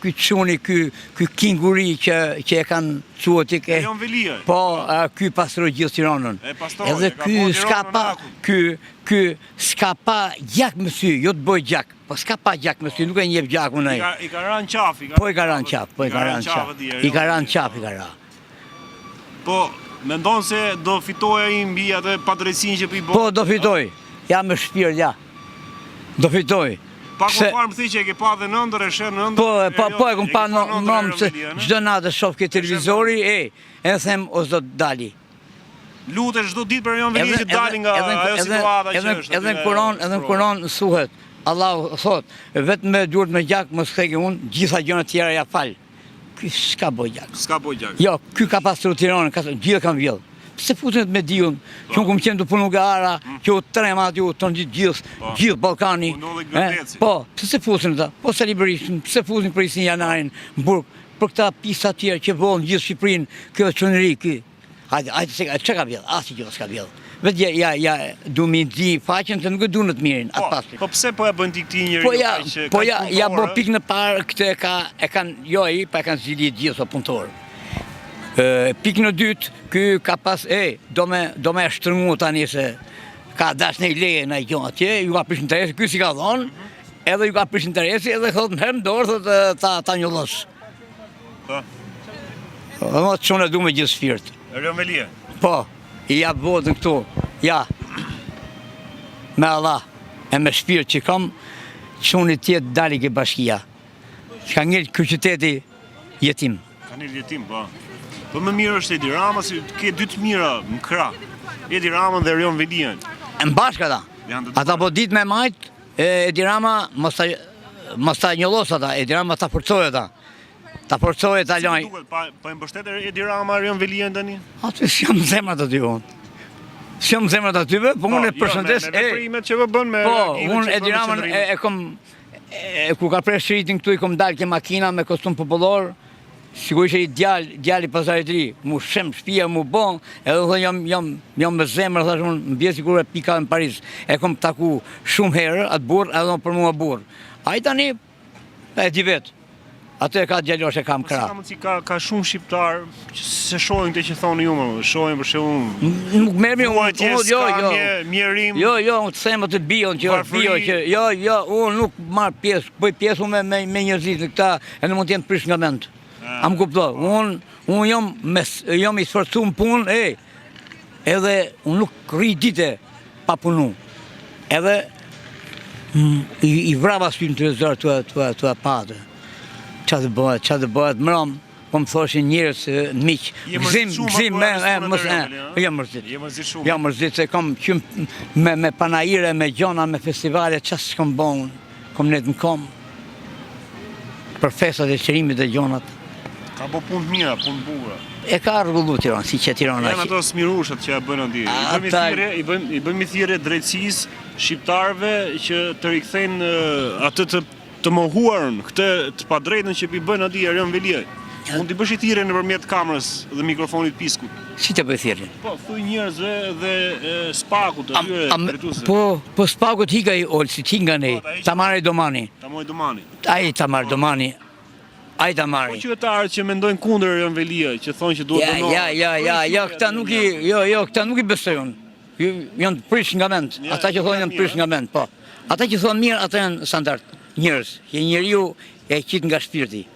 Ky çuni, ky kinguri që e kanë quatik e po ky pastroi gjithë Tiranën. Edhe ky s'ka pa gjak me sy, jo të bëj gjak, po s'ka pa gjak me sy, nuk e njeh gjakun ai. I ka rënë qaf, Po i ka rënë qaf, I ka rënë qaf. Po mendon se do fitoj ai mbi atë padrejsinë që i bën? Po do fitoj. Ja me shpirt, ja. Do fitoj. Pak më parë më thë që e ke pa dhe nëndër, e shë nëndër. Po e kom pa nëmë se çdo natë shoh ke televizori, e them o zot dali. Lutesh çdo ditë për Erion Veliaj që dalin nga ajo situata që është. Edhe në Kur'an thuhet, Allahu thot, vetëm me durt me gjak mos thekë unë, gjitha gjërat tjera ja fal. Ky s'ka boj gjak. S'ka boj gjak. Jo, ky ka pastruar Tiranën, gjithë kanë vjedh. Pse futet me diun, që unë kom qenë të punu nga ara, që u trema aty, u tonë gjithë Ballkani. Po, pse se fusin ata? Po Sali Berishën, pse fusin Krisin Janarin, Burg, për këta pisa tjerë që vonë gjithë Shqipërinë, kjo çunëri ky. Hajde se çka ka vjedh, asnjë gjë s'ka vjedh. Vetë ja du mi di faqen të nuk e duan të mirin, atë pasti. Po pse po ja bën ti këtij njeriu që Po ja bë pikë në parë këtë e kanë jo ai, pa e kanë zgjidhur gjithë ato punëtorë. Pikë në dytë, ky ka pas, do me shtrëngu tani se ka dash në leje në gjonë atje, ju ka prish interesi, ky si ka thonë, edhe ju ka prish interesi, edhe thot më herë më dorë, thot ta njollos. Më të qonë e du me gjithë shpirt. Erion Veliaj? Po, I ja votën këtu, ja, me Allah, e me shpirt që kam, qonë I tjetë dali ke bashkia, që ka ngellë ky qyteti jetim. Ka ngellë jetim, po. Po më mirë është Edi Rama, si ke dy të mira në krah. Edi Rama dhe Erion Veliaj. Në bashkë ata. Ata po ditë me majt, Edi Rama mos ta njollos ata, Edi Rama ta forcoj ata. Ta forcoj ta laj. Po e mbështet Edi Rama Erion Veliaj tani? Aty s'jam zemrat aty unë. S'jam zemrat aty, po unë e përshëndes. Me primet që bën me. Po, unë Edi Ramën e kom ku ka presh shiritin këtu I kom dalë ke makina me kostum popullor. Sigurisht I djali pasarit ri, mu shem shtëpia, mu bon, edhe dhe jam me zemër, thash unë, më bje sigur e pika në Paris. E kom taku shumë herë, atë burë, edhe për mua burë. A I tani, e di vetë, atë e ka djalosh e kam krah. Si ka shumë shqiptar, se shohin të që thonë ju, shohin për shumë... Nuk mermi unë, mjerim... Jo, unë të themë të bion, unë nuk marë pjesë, bëj pjesë unë me njërzit në këta, e në mund t'jem prish nga mend. A më kupto, unë jam I sforcu në punë, edhe unë nuk rri dite pa punu. Edhe I vrava synë të rezorë të apate. Qa të bëhet mëram, po më thoshin njërës në miqë. Gzim, jam mërzit. Jam mërzit, se kom qymë me panajire, me gjona, me festivale, qasë s'kom bon, kom net në kom. Për festat e qërimit e gjonat. Ka bo punë mira, punë bura. E ka rrugullu Tiranë, si që Tirana. Janë ato smirushat që ja bënë ati. I bëjmë thirrje drejtësisë shqiptarëve që të rikthejnë atë të mohuarën, këtë të padrejtën që I bënë ati Erion Veliaj. Mund t'i bësh I thirrje nëpërmjet kamerës dhe mikrofonit piskut. Si të bëj thirrje? Po, thuj njerëzve dhe Spakut atyre drejtuesve. Po Spakut hika I Olsi, hinga ne, Tamari Domani. Ai Tamari Domani. Ai ta marrin. Po qytetarët që mendojnë kundër Erion Veliaj, që thonë që duhet dënohet. Ja, këta nuk I besoj unë. Janë të prish nga mend. Ata që thonë janë prish nga mend, po. Ata që thonë mirë, ata janë standard. Njerëz, që njeriu e qit nga shpirti.